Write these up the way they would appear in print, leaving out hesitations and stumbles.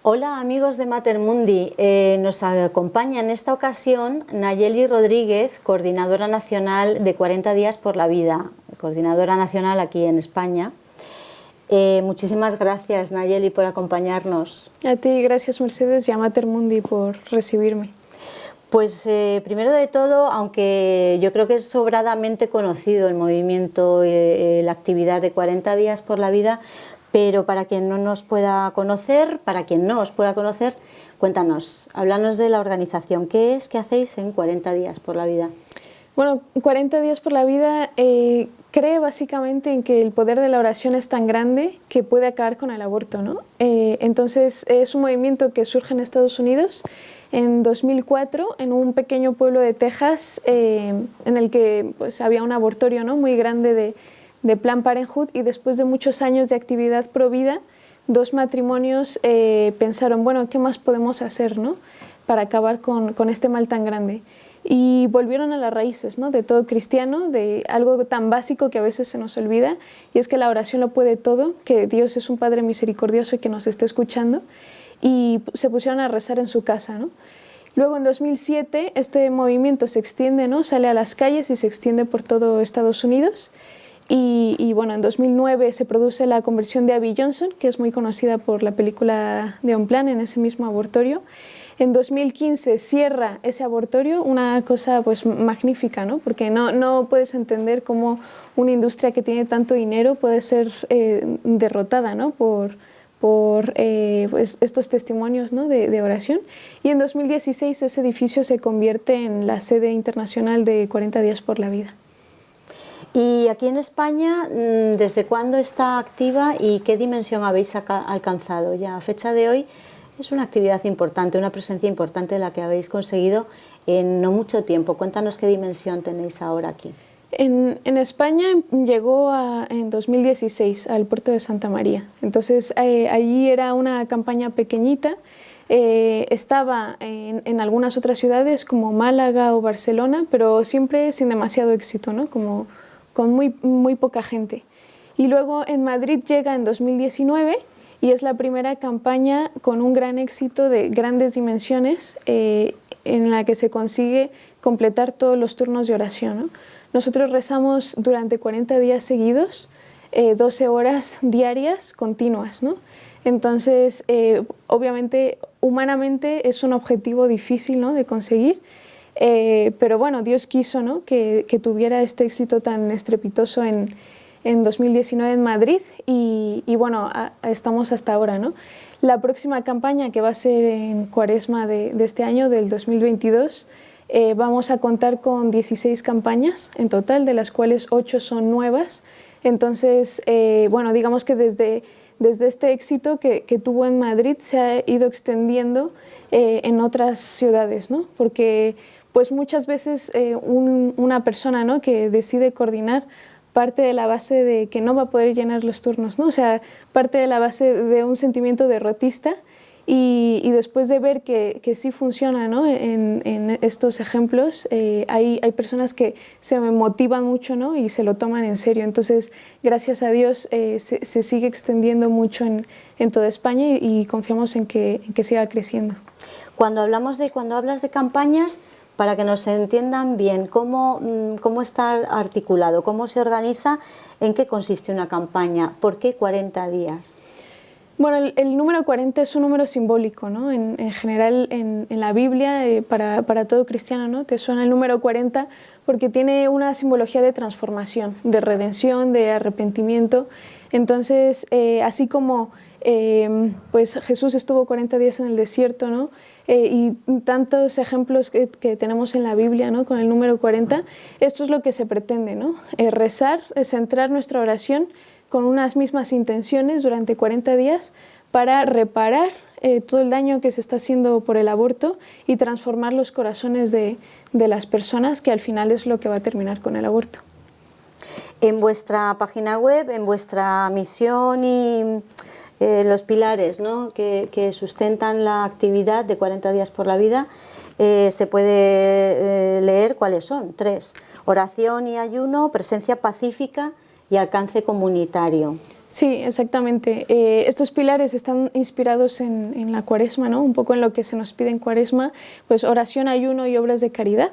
Hola amigos de Mater Mundi, nos acompaña en esta ocasión Nayeli Rodríguez, coordinadora nacional de 40 días por la vida, coordinadora nacional aquí en España. Muchísimas gracias Nayeli por acompañarnos. A ti, gracias Mercedes y a Mater Mundi por recibirme. Pues primero de todo, aunque yo creo que es sobradamente conocido el movimiento, la actividad de 40 días por la vida, pero para quien no nos pueda conocer, cuéntanos, háblanos de la organización. ¿Qué es? ¿Qué hacéis en 40 días por la vida? Bueno, 40 días por la vida cree básicamente en que el poder de la oración es tan grande que puede acabar con el aborto, ¿no? Entonces es un movimiento que surge en Estados Unidos en 2004 en un pequeño pueblo de Texas en el que pues, había un abortorio, ¿no?, muy grande de Planned Parenthood, y después de muchos años de actividad pro vida, dos matrimonios pensaron, bueno, ¿qué más podemos hacer, ¿no?, para acabar con este mal tan grande? Y volvieron a las raíces, ¿no?, de todo cristiano, de algo tan básico que a veces se nos olvida, y es que la oración lo puede todo, que Dios es un Padre misericordioso y que nos está escuchando, y se pusieron a rezar en su casa, ¿no? Luego en 2007 este movimiento se extiende, ¿no?, sale a las calles y se extiende por todo Estados Unidos. Y bueno, en 2009 se produce la conversión de Abby Johnson, que es muy conocida por la película de On Plan, en ese mismo abortorio. En 2015 cierra ese abortorio, una cosa pues magnífica, ¿no?, porque no puedes entender cómo una industria que tiene tanto dinero puede ser derrotada, ¿no?, por pues estos testimonios, ¿no?, de oración. Y en 2016 ese edificio se convierte en la sede internacional de 40 días por la vida. Y aquí en España, ¿desde cuándo está activa y qué dimensión habéis alcanzado? Ya a fecha de hoy es una actividad importante, una presencia importante la que habéis conseguido en no mucho tiempo. Cuéntanos qué dimensión tenéis ahora aquí. En España llegó en 2016 al puerto de Santa María. Entonces allí era una campaña pequeñita. Estaba en algunas otras ciudades como Málaga o Barcelona, pero siempre sin demasiado éxito, ¿no?, como con muy poca gente. Y luego en Madrid llega en 2019 y es la primera campaña con un gran éxito de grandes dimensiones en la que se consigue completar todos los turnos de oración, ¿no? Nosotros rezamos durante 40 días seguidos, 12 horas diarias continuas, ¿no? Entonces, obviamente, humanamente es un objetivo difícil, ¿no?, de conseguir, pero bueno, Dios quiso, ¿no?, que tuviera este éxito tan estrepitoso en 2019 en Madrid y bueno, estamos hasta ahora, ¿no? La próxima campaña, que va a ser en Cuaresma de este año, del 2022, vamos a contar con 16 campañas en total, de las cuales 8 son nuevas. Entonces, bueno, digamos que desde este éxito que tuvo en Madrid se ha ido extendiendo en otras ciudades, ¿no? Porque pues muchas veces una persona, ¿no?, que decide coordinar parte de la base de que no va a poder llenar los turnos, ¿no? O sea, parte de la base de un sentimiento derrotista y después de ver que sí funciona, ¿no?, en estos ejemplos, hay personas que se motivan mucho, ¿no?, y se lo toman en serio. Entonces, gracias a Dios, se sigue extendiendo mucho en toda España y confiamos en que siga creciendo. Cuando hablas de campañas, para que nos entiendan bien, ¿cómo está articulado? ¿Cómo se organiza? ¿En qué consiste una campaña? ¿Por qué 40 días? Bueno, el número 40 es un número simbólico, ¿no? En general, en la Biblia, para todo cristiano, ¿no?, te suena el número 40 porque tiene una simbología de transformación, de redención, de arrepentimiento. Entonces, así como pues Jesús estuvo 40 días en el desierto, ¿no?, y tantos ejemplos que tenemos en la Biblia, ¿no?, con el número 40, esto es lo que se pretende, ¿no? Rezar, centrar nuestra oración con unas mismas intenciones durante 40 días para reparar todo el daño que se está haciendo por el aborto y transformar los corazones de las personas, que al final es lo que va a terminar con el aborto. En vuestra página web, en vuestra misión y los pilares, ¿no?, que sustentan la actividad de 40 días por la vida, se puede leer cuáles son. 3: oración y ayuno, presencia pacífica y alcance comunitario. Sí, exactamente. Estos pilares están inspirados en la Cuaresma, ¿no? Un poco en lo que se nos pide en Cuaresma, pues oración, ayuno y obras de caridad.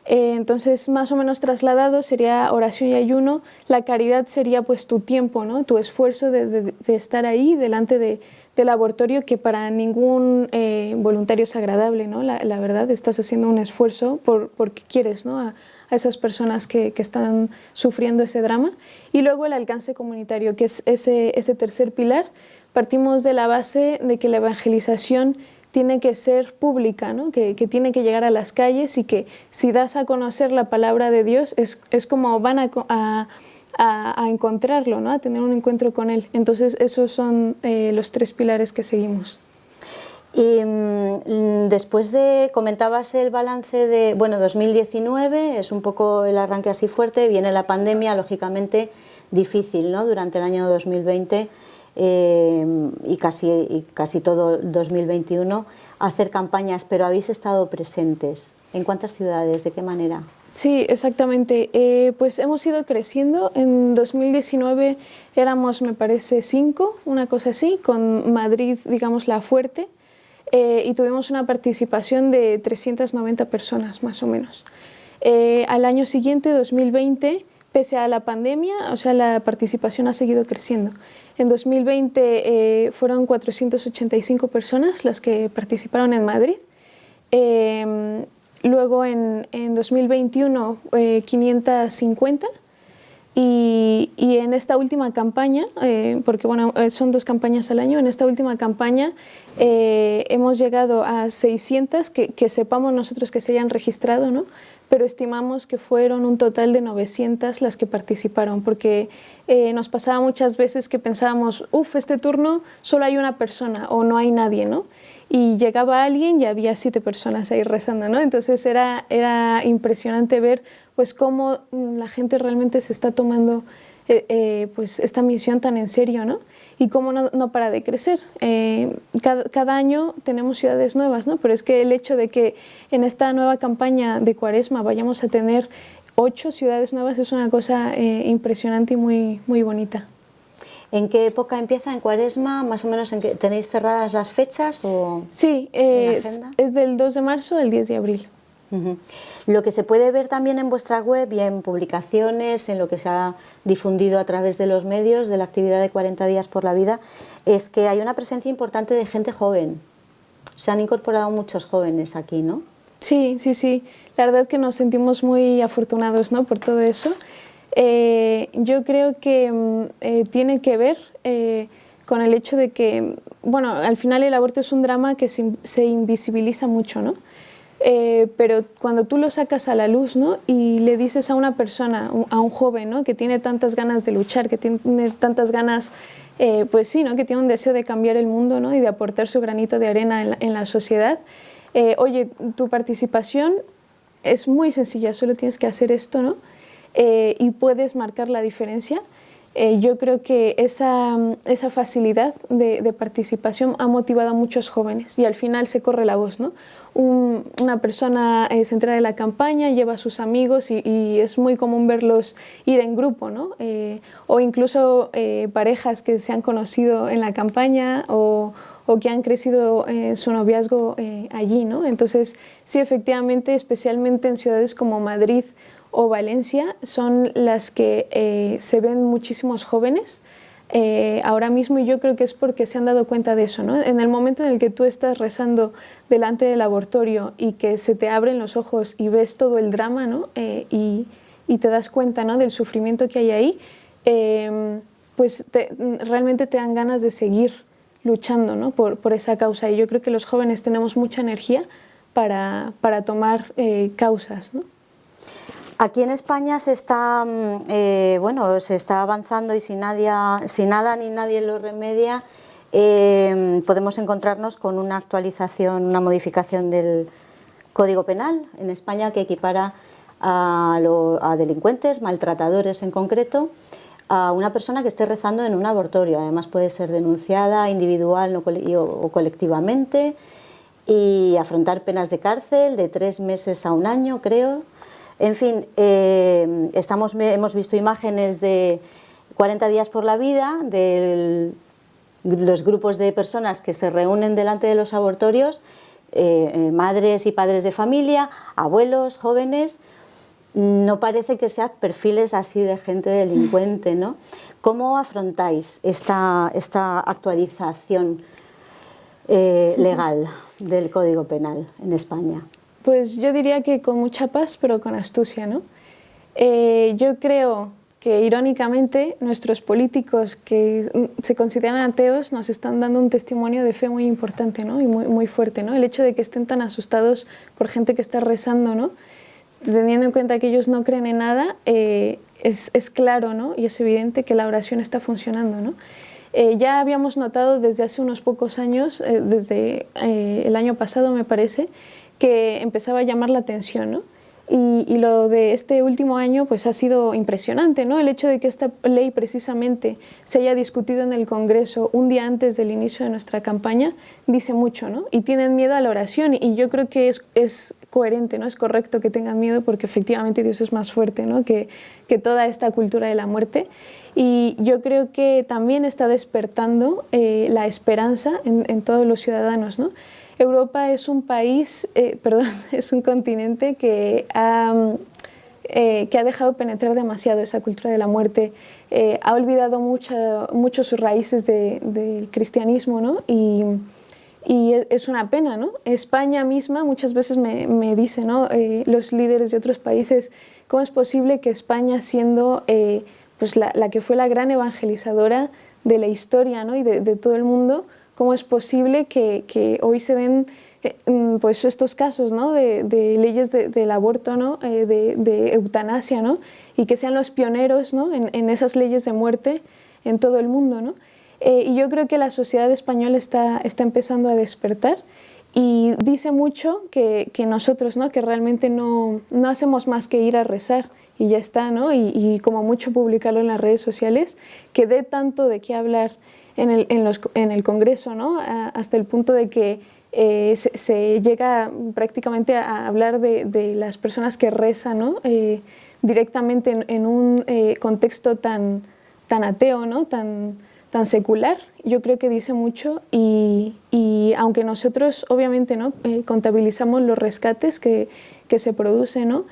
Entonces, más o menos trasladado sería oración y ayuno. La caridad sería pues tu tiempo, ¿no? Tu esfuerzo de estar ahí delante del laboratorio, que para ningún voluntario es agradable, ¿no? La verdad, estás haciendo un esfuerzo porque quieres, ¿no? A esas personas que están sufriendo ese drama. Y luego el alcance comunitario, que es ese tercer pilar. Partimos de la base de que la evangelización tiene que ser pública, ¿no? Que tiene que llegar a las calles, y que si das a conocer la palabra de Dios es como van a encontrarlo, ¿no? A tener un encuentro con Él. Entonces esos son los tres pilares que seguimos. Y después comentabas el balance de, bueno, 2019, es un poco el arranque así fuerte, viene la pandemia, lógicamente difícil, ¿no? Durante el año 2020 y casi todo 2021, hacer campañas, pero habéis estado presentes. ¿En cuántas ciudades? ¿De qué manera? Sí, exactamente. Pues hemos ido creciendo. En 2019 éramos, me parece, 5, una cosa así, con Madrid, digamos, la fuerte, y tuvimos una participación de 390 personas, más o menos. Al año siguiente, 2020, pese a la pandemia, o sea, la participación ha seguido creciendo. En 2020 fueron 485 personas las que participaron en Madrid. Luego en 2021 550, y en esta última campaña, porque bueno, son 2 campañas al año, en esta última campaña hemos llegado a 600 que sepamos nosotros que se hayan registrado, ¿no? Pero estimamos que fueron un total de 900 las que participaron, porque nos pasaba muchas veces que pensábamos, este turno solo hay una persona o no hay nadie, ¿no? Y llegaba alguien y había 7 personas ahí rezando, ¿no? Entonces era impresionante ver pues cómo la gente realmente se está tomando pues esta misión tan en serio, ¿no? Y cómo no para de crecer. Cada año tenemos ciudades nuevas, ¿no? Pero es que el hecho de que en esta nueva campaña de Cuaresma vayamos a tener 8 ciudades nuevas es una cosa impresionante y muy, muy bonita. ¿En qué época empieza en Cuaresma? ¿Más o menos tenéis cerradas las fechas? O sí, es del 2 de marzo al 10 de abril. Lo que se puede ver también en vuestra web y en publicaciones, en lo que se ha difundido a través de los medios de la actividad de 40 días por la vida, es que hay una presencia importante de gente joven. Se han incorporado muchos jóvenes aquí, ¿no? Sí. La verdad que nos sentimos muy afortunados, ¿no? Por todo eso. Yo creo que tiene que ver con el hecho de que, bueno, al final el aborto es un drama que se invisibiliza mucho, ¿no? Pero cuando tú lo sacas a la luz, ¿no? Y le dices a una persona, a un joven, ¿no? Que tiene tantas ganas de luchar, que tiene tantas ganas, pues sí, ¿no? Que tiene un deseo de cambiar el mundo, ¿no? Y de aportar su granito de arena en la sociedad. Oye, tu participación es muy sencilla, solo tienes que hacer esto, ¿no? Y puedes marcar la diferencia. Yo creo que esa facilidad de participación ha motivado a muchos jóvenes, y al final se corre la voz, ¿no? Una persona se entera de la campaña, lleva a sus amigos y es muy común verlos ir en grupo, ¿no? O incluso parejas que se han conocido en la campaña o que han crecido su noviazgo allí, ¿no? Entonces, sí, efectivamente, especialmente en ciudades como Madrid o Valencia, son las que se ven muchísimos jóvenes ahora mismo, y yo creo que es porque se han dado cuenta de eso, ¿no? En el momento en el que tú estás rezando delante del laboratorio y que se te abren los ojos y ves todo el drama, ¿no? Y te das cuenta, ¿no? Del sufrimiento que hay ahí, pues realmente te dan ganas de seguir luchando, ¿no? por esa causa, y yo creo que los jóvenes tenemos mucha energía para tomar causas, ¿no? Aquí en España se está avanzando, y si nada ni nadie lo remedia, podemos encontrarnos con una actualización, una modificación del Código Penal en España que equipara a delincuentes, maltratadores en concreto, a una persona que esté rezando en un abortorio. Además puede ser denunciada individual o colectivamente, y afrontar penas de cárcel de 3 meses a 1 año, creo. En fin, hemos visto imágenes de 40 días por la vida, de los grupos de personas que se reúnen delante de los abortorios, madres y padres de familia, abuelos, jóvenes. No parece que sean perfiles así de gente delincuente, ¿no? ¿Cómo afrontáis esta actualización legal del Código Penal en España? Pues yo diría que con mucha paz, pero con astucia, ¿no? Yo creo que irónicamente nuestros políticos que se consideran ateos nos están dando un testimonio de fe muy importante, ¿no? Y muy fuerte, ¿no? El hecho de que estén tan asustados por gente que está rezando, ¿no? Teniendo en cuenta que ellos no creen en nada, es claro, ¿no? Y es evidente que la oración está funcionando, ¿no? Ya habíamos notado desde hace unos pocos años, desde el año pasado me parece, que empezaba a llamar la atención, ¿no? Y lo de este último año pues ha sido impresionante, ¿no? El hecho de que esta ley precisamente se haya discutido en el Congreso un día antes del inicio de nuestra campaña dice mucho, ¿no? Y tienen miedo a la oración y yo creo que es coherente, ¿no? Es correcto que tengan miedo porque efectivamente Dios es más fuerte, ¿no? que toda esta cultura de la muerte. Y yo creo que también está despertando la esperanza en todos los ciudadanos, ¿no? Europa es un país, es un continente que ha dejado penetrar demasiado esa cultura de la muerte, ha olvidado mucho sus raíces del cristianismo, ¿no? Y es una pena, ¿no? España misma muchas veces me dice, ¿no? Los líderes de otros países, ¿cómo es posible que España, siendo pues la que fue la gran evangelizadora de la historia, ¿no? Y de todo el mundo, cómo es posible que hoy se den pues estos casos, ¿no? de leyes del aborto, ¿no? de eutanasia, ¿no? Y que sean los pioneros, ¿no? en esas leyes de muerte en todo el mundo, ¿no? Y yo creo que la sociedad española está empezando a despertar y dice mucho que nosotros, ¿no? Que realmente no hacemos más que ir a rezar y ya está, ¿no? Y como mucho publicarlo en las redes sociales, que dé tanto de qué hablar en el Congreso, ¿no? Hasta el punto de que se llega prácticamente a hablar de las personas que rezan, ¿no? Directamente en un contexto tan ateo, ¿no? tan secular. Yo creo que dice mucho y aunque nosotros obviamente, ¿no? Contabilizamos los rescates que se producen, ¿no?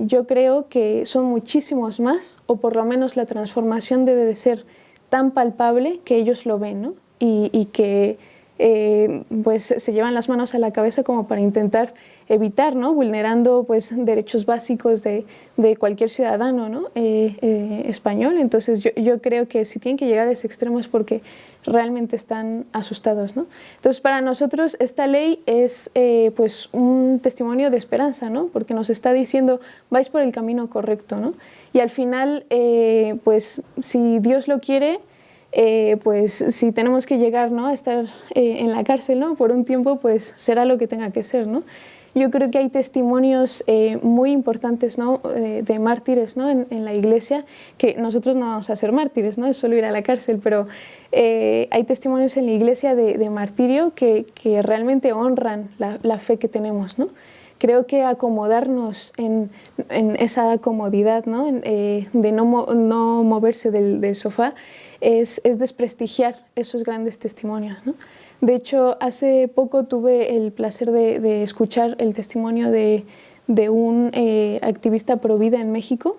Yo creo que son muchísimos más, o por lo menos la transformación debe de ser tan palpable que ellos lo ven, ¿no? Y que pues se llevan las manos a la cabeza como para intentar evitar, ¿no? Vulnerando pues derechos básicos de cualquier ciudadano, ¿no? Español. Entonces yo creo que si tienen que llegar a ese extremo es porque realmente están asustados, ¿no? Entonces para nosotros esta ley es pues un testimonio de esperanza, ¿no? Porque nos está diciendo vais por el camino correcto, ¿no? Y al final pues si Dios lo quiere, pues si tenemos que llegar, ¿no? a estar en la cárcel, ¿no? por un tiempo, pues será lo que tenga que ser, ¿no? Yo creo que hay testimonios muy importantes, ¿no? de mártires, ¿no? en la iglesia, que nosotros no vamos a ser mártires, ¿no? es solo ir a la cárcel, pero hay testimonios en la iglesia de martirio que realmente honran la fe que tenemos, ¿no? Creo que acomodarnos en esa comodidad, ¿no? De no moverse del sofá es desprestigiar esos grandes testimonios, ¿no? De hecho, hace poco tuve el placer de escuchar el testimonio de un activista pro vida en México.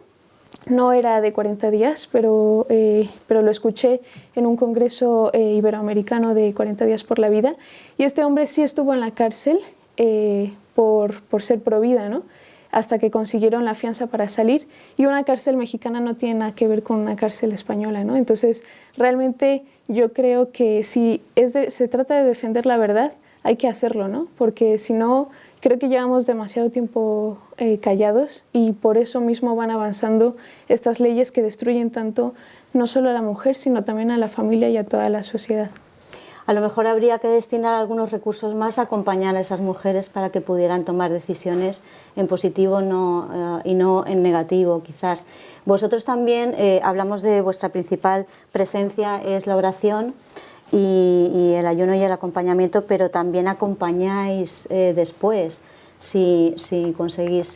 No era de 40 días, pero lo escuché en un congreso iberoamericano de 40 días por la vida. Y este hombre sí estuvo en la cárcel por ser pro vida, ¿no? Hasta que consiguieron la fianza para salir, y una cárcel mexicana no tiene nada que ver con una cárcel española, ¿no? Entonces, realmente yo creo que si se trata de defender la verdad, hay que hacerlo, ¿no? Porque si no, creo que llevamos demasiado tiempo callados, y por eso mismo van avanzando estas leyes que destruyen tanto no solo a la mujer, sino también a la familia y a toda la sociedad. A lo mejor habría que destinar algunos recursos más a acompañar a esas mujeres para que pudieran tomar decisiones en positivo y no en negativo, quizás. Vosotros también, hablamos de vuestra principal presencia es la oración y el ayuno y el acompañamiento, pero también acompañáis después, si conseguís,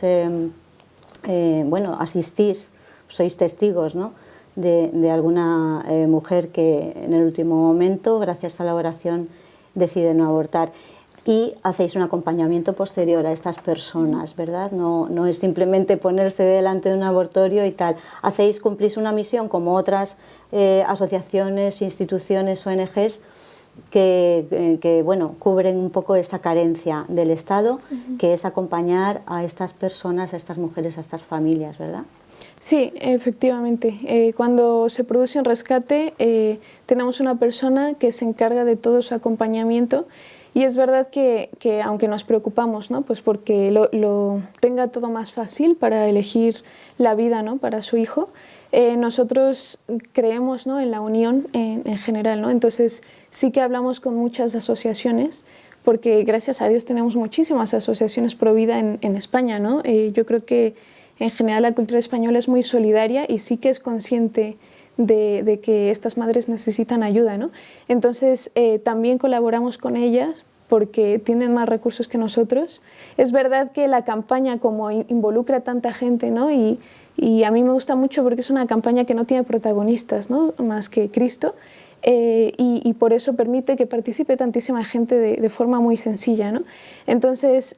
bueno, asistís, sois testigos, ¿no? de alguna mujer que en el último momento, gracias a la oración, decide no abortar. Y hacéis un acompañamiento posterior a estas personas, ¿verdad? No es simplemente ponerse delante de un abortorio y tal. Cumplís una misión como otras asociaciones, instituciones, ONGs que bueno, cubren un poco esa carencia del Estado, que es acompañar a estas personas, a estas mujeres, a estas familias, ¿verdad? Sí, efectivamente. Cuando se produce un rescate, tenemos una persona que se encarga de todo su acompañamiento. Y es verdad que aunque nos preocupamos, ¿no? Pues porque lo tenga todo más fácil para elegir la vida, ¿no? Para su hijo, nosotros creemos, ¿no? En la unión en general, ¿no? Entonces sí que hablamos con muchas asociaciones, porque gracias a Dios tenemos muchísimas asociaciones pro vida en España, ¿no? Yo creo que en general la cultura española es muy solidaria y sí que es consciente de que estas madres necesitan ayuda, ¿no? Entonces también colaboramos con ellas porque tienen más recursos que nosotros. Es verdad que la campaña como involucra a tanta gente, ¿no? Y a mí me gusta mucho porque es una campaña que no tiene protagonistas, ¿no? Más que Cristo, y por eso permite que participe tantísima gente de forma muy sencilla, ¿no? Entonces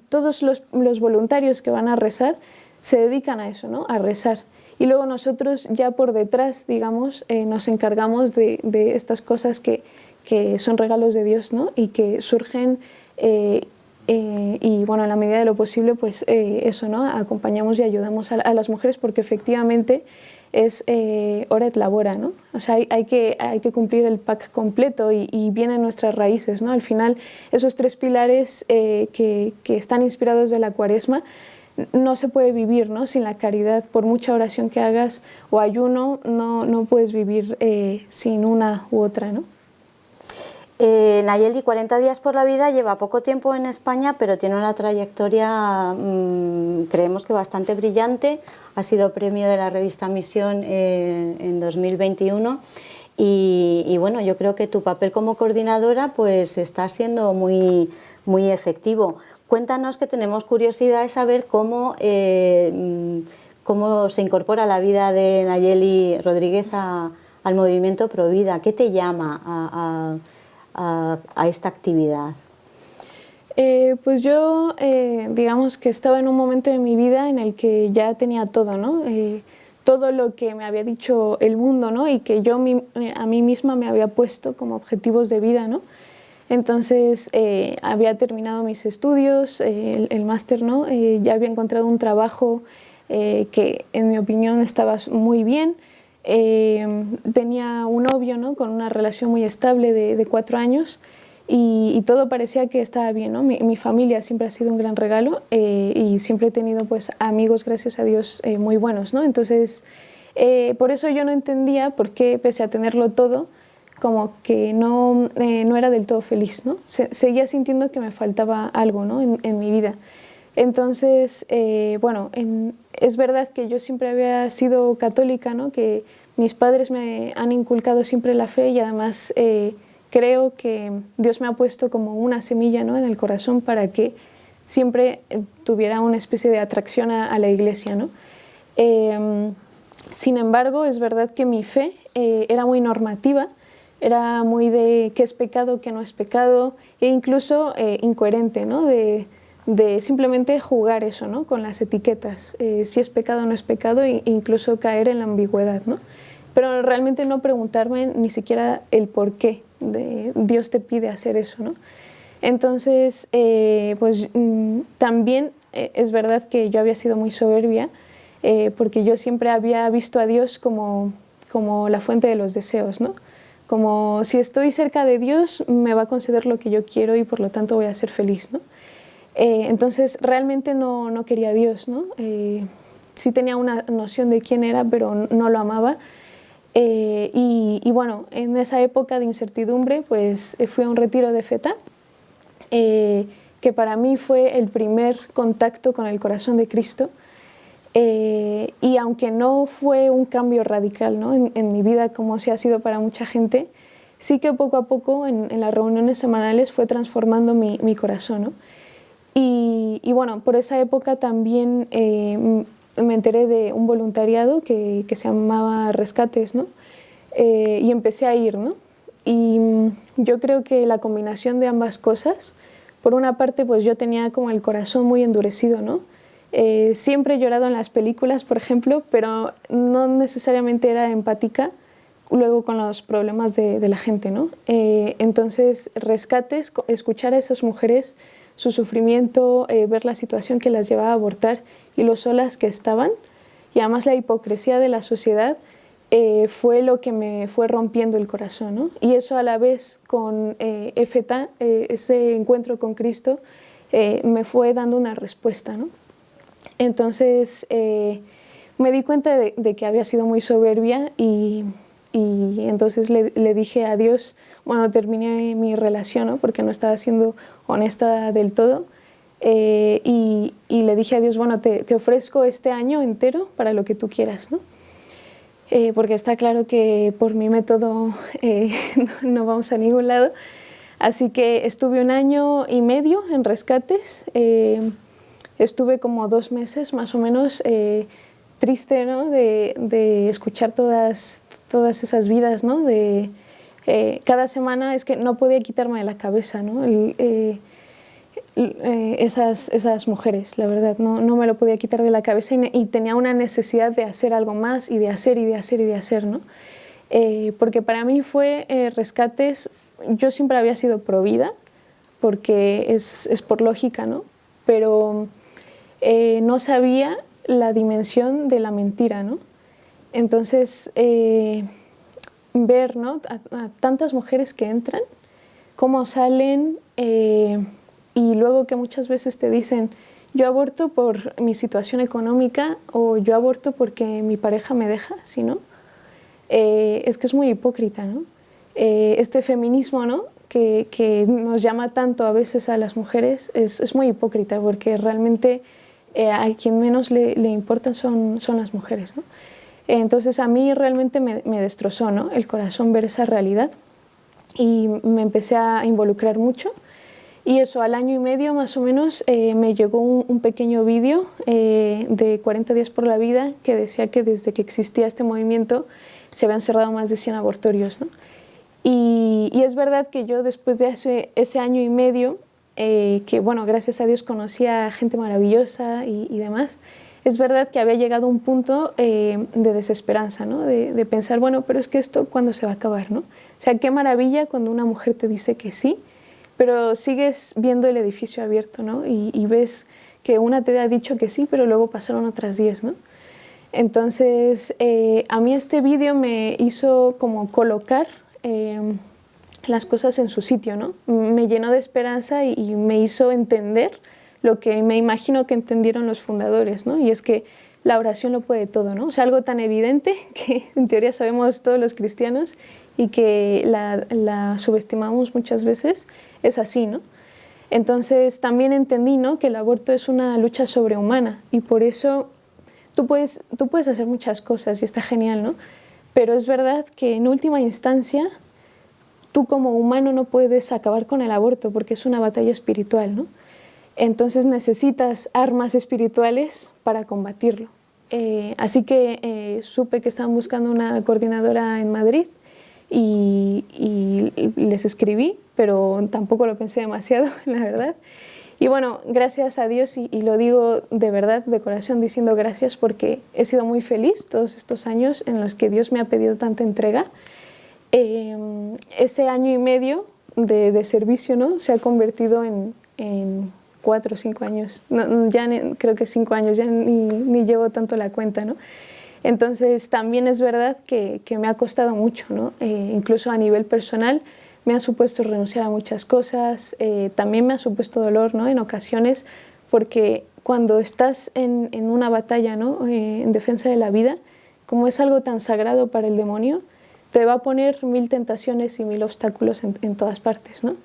todos los voluntarios que van a rezar se dedican a eso, ¿no? A rezar. Y luego nosotros ya por detrás, digamos, nos encargamos de estas cosas que son regalos de Dios, ¿no? Y que surgen y bueno, en la medida de lo posible, pues eso, ¿no? Acompañamos y ayudamos a las mujeres porque efectivamente es hora et labora, ¿no? O sea, hay que cumplir el pack completo y vienen nuestras raíces, ¿no? Al final, esos 3 pilares que están inspirados de la Cuaresma, no se puede vivir, ¿no? Sin la caridad. Por mucha oración que hagas o ayuno, no puedes vivir sin una u otra, ¿no? Nayeli, 40 días por la vida, lleva poco tiempo en España, pero tiene una trayectoria, creemos que bastante brillante. Ha sido premio de la revista Misión en 2021 y bueno, yo creo que tu papel como coordinadora pues está siendo muy, muy efectivo. Cuéntanos, que tenemos curiosidad de saber cómo se incorpora la vida de Nayeli Rodríguez al movimiento Provida. ¿Qué te llama a esta actividad? Pues yo, digamos que estaba en un momento de mi vida en el que ya tenía todo, ¿no? Todo lo que me había dicho el mundo, ¿no? Y que yo a mí misma me había puesto como objetivos de vida, ¿no? Entonces había terminado mis estudios, el máster, ¿no? Ya había encontrado un trabajo que en mi opinión estaba muy bien. Tenía un novio, ¿no? Con una relación muy estable de 4 años y todo parecía que estaba bien, ¿no? Mi familia siempre ha sido un gran regalo y siempre he tenido pues amigos, gracias a Dios, muy buenos, ¿no? Entonces por eso yo no entendía por qué, pese a tenerlo todo, como que no era del todo feliz, ¿no? Seguía sintiendo que me faltaba algo, ¿no? en mi vida. Entonces, bueno, es verdad que yo siempre había sido católica, ¿no? Que mis padres me han inculcado siempre la fe y además creo que Dios me ha puesto como una semilla, ¿no? En el corazón para que siempre tuviera una especie de atracción a la iglesia, ¿no? Sin embargo, es verdad que mi fe era muy normativa, era muy de qué es pecado, qué no es pecado, e incluso incoherente, ¿no? De simplemente jugar eso, ¿no? Con las etiquetas, si es pecado o no es pecado, e incluso caer en la ambigüedad, ¿no? Pero realmente no preguntarme ni siquiera el por qué de Dios te pide hacer eso, ¿no? Entonces, pues también es verdad que yo había sido muy soberbia, porque yo siempre había visto a Dios como la fuente de los deseos, ¿no? Como si estoy cerca de Dios, me va a conceder lo que yo quiero y por lo tanto voy a ser feliz, ¿no? Entonces realmente no quería a Dios, ¿no? Sí tenía una noción de quién era, pero no lo amaba. Y bueno, en esa época de incertidumbre, pues fui a un retiro de Feta, que para mí fue el primer contacto con el corazón de Cristo. Y aunque no fue un cambio radical, ¿no? en mi vida como sí ha sido para mucha gente, sí que poco a poco en las reuniones semanales fue transformando mi corazón, ¿no? Y bueno, por esa época también me enteré de un voluntariado que se llamaba Rescates, ¿no? Y empecé a ir, ¿no? Y yo creo que la combinación de ambas cosas, por una parte, pues yo tenía como el corazón muy endurecido, ¿no? Siempre he llorado en las películas, por ejemplo, pero no necesariamente era empática luego con los problemas de la gente, ¿no? Entonces, Rescates, escuchar a esas mujeres, su sufrimiento, ver la situación que las llevaba a abortar y lo solas que estaban, y además la hipocresía de la sociedad, fue lo que me fue rompiendo el corazón, ¿no? Y eso a la vez con Éfeta, ese encuentro con Cristo, me fue dando una respuesta, ¿no? Entonces me di cuenta de que había sido muy soberbia y entonces le dije a Dios, bueno, terminé mi relación, ¿no? Porque no estaba siendo honesta del todo, y le dije a Dios, bueno, te ofrezco este año entero para lo que tú quieras, ¿no? Porque está claro que por mi método no vamos a ningún lado. Así que estuve 1 año y medio en Rescates, estuve como 2 meses más o menos triste, ¿no? de escuchar todas esas vidas, ¿no? Cada semana es que no podía quitarme de la cabeza, ¿no? Esas mujeres, la verdad, no me lo podía quitar de la cabeza y tenía una necesidad de hacer algo más y de hacer y de hacer y de hacer, ¿no? Porque para mí fue Rescates, yo siempre había sido pro vida, porque es por lógica, ¿no? Pero no sabía la dimensión de la mentira, ¿no? Entonces, ver, ¿no? a tantas mujeres que entran, cómo salen, y luego que muchas veces te dicen, yo aborto por mi situación económica o yo aborto porque mi pareja me deja, ¿sí, no? Es que es muy hipócrita, ¿no? Este feminismo, ¿no? que nos llama tanto a veces a las mujeres es muy hipócrita, porque realmente a quien menos le importan son las mujeres, ¿no? Entonces a mí realmente me destrozó, ¿no? El corazón ver esa realidad, y me empecé a involucrar mucho. Y eso, al 1 año y medio más o menos, me llegó un pequeño vídeo de 40 días por la vida que decía que desde que existía este movimiento se habían cerrado más de 100 abortorios, ¿no? Y es verdad que yo después de ese 1 año y medio, que bueno, gracias a Dios conocí a gente maravillosa y demás, es verdad que había llegado a un punto de desesperanza, ¿no? De pensar, bueno, pero es que esto, ¿cuándo se va a acabar, ¿no? O sea, qué maravilla cuando una mujer te dice que sí, pero sigues viendo el edificio abierto, ¿no? Y ves que una te ha dicho que sí, pero luego pasaron otras 10, ¿no? Entonces, a mí este vídeo me hizo como colocar las cosas en su sitio, ¿no? Me llenó de esperanza y me hizo entender lo que me imagino que entendieron los fundadores, ¿no? Y es que la oración lo puede todo, ¿no? O sea, algo tan evidente que en teoría sabemos todos los cristianos y que la subestimamos muchas veces, es así, ¿no? Entonces también entendí, ¿no? que el aborto es una lucha sobrehumana, y por eso tú puedes hacer muchas cosas y está genial, ¿no? Pero es verdad que en última instancia tú como humano no puedes acabar con el aborto, porque es una batalla espiritual, ¿no? Entonces necesitas armas espirituales para combatirlo. Así que supe que estaban buscando una coordinadora en Madrid y les escribí, pero tampoco lo pensé demasiado, la verdad. Y bueno, gracias a Dios, y lo digo de verdad, de corazón, diciendo gracias, porque he sido muy feliz todos estos años en los que Dios me ha pedido tanta entrega. Ese 1 año y medio de servicio, ¿no? se ha convertido en 4 o 5 años, creo que 5 años, ya ni llevo tanto la cuenta, ¿no? Entonces también es verdad que me ha costado mucho, ¿no? Incluso a nivel personal me ha supuesto renunciar a muchas cosas, también me ha supuesto dolor, ¿no? en ocasiones, porque cuando estás en una batalla, ¿no? En defensa de la vida, como es algo tan sagrado para el demonio, te va a poner 1000 tentaciones y 1000 obstáculos en todas partes, ¿no?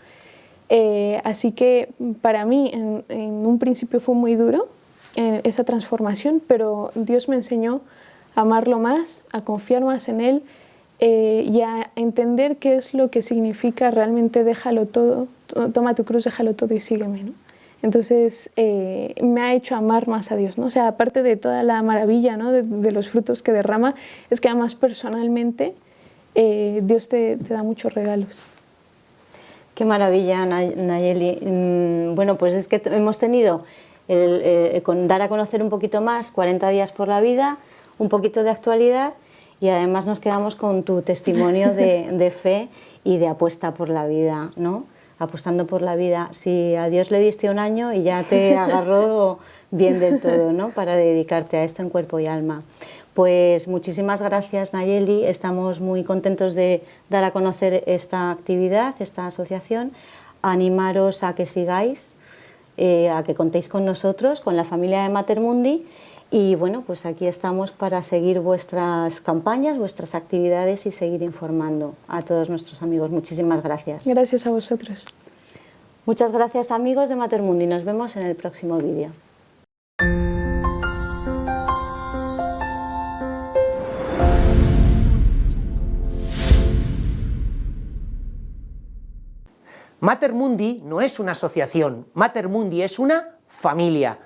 Así que para mí en un principio fue muy duro esa transformación, pero Dios me enseñó a amarlo más, a confiar más en Él, y a entender qué es lo que significa realmente déjalo todo, toma tu cruz, déjalo todo y sígueme, ¿no? Entonces me ha hecho amar más a Dios, ¿no? O sea, aparte de toda la maravilla, ¿no? de los frutos que derrama, es que además personalmente Dios te da muchos regalos. Qué maravilla, Nayeli. Bueno, pues es que hemos tenido con dar a conocer un poquito más 40 días por la vida, un poquito de actualidad, y además nos quedamos con tu testimonio de fe y de apuesta por la vida, ¿no? Apostando por la vida. Si a Dios le diste un año y ya te agarró bien del todo, ¿no? Para dedicarte a esto en cuerpo y alma. Pues muchísimas gracias, Nayeli. Estamos muy contentos de dar a conocer esta actividad, esta asociación. Animaros a que sigáis, a que contéis con nosotros, con la familia de Mater Mundi. Y bueno, pues aquí estamos para seguir vuestras campañas, vuestras actividades y seguir informando a todos nuestros amigos. Muchísimas gracias. Gracias a vosotros. Muchas gracias, amigos de Mater Mundi. Nos vemos en el próximo vídeo. Mater Mundi no es una asociación, Mater Mundi es una familia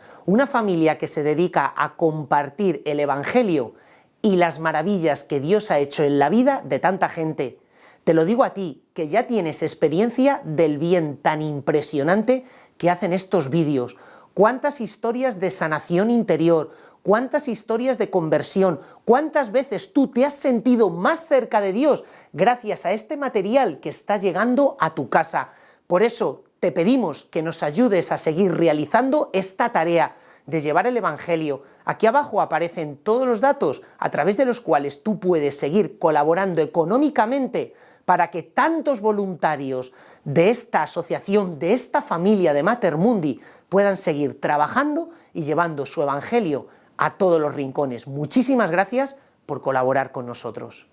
que se dedica a compartir el Evangelio y las maravillas que Dios ha hecho en la vida de tanta gente. Te lo digo a ti, que ya tienes experiencia del bien tan impresionante que hacen estos vídeos. Cuántas historias de sanación interior, cuántas historias de conversión, cuántas veces tú te has sentido más cerca de Dios gracias a este material que está llegando a tu casa. Por eso te pedimos que nos ayudes a seguir realizando esta tarea de llevar el Evangelio. Aquí abajo aparecen todos los datos a través de los cuales tú puedes seguir colaborando económicamente para que tantos voluntarios de esta asociación, de esta familia de Mater Mundi, puedan seguir trabajando y llevando su Evangelio a todos los rincones. Muchísimas gracias por colaborar con nosotros.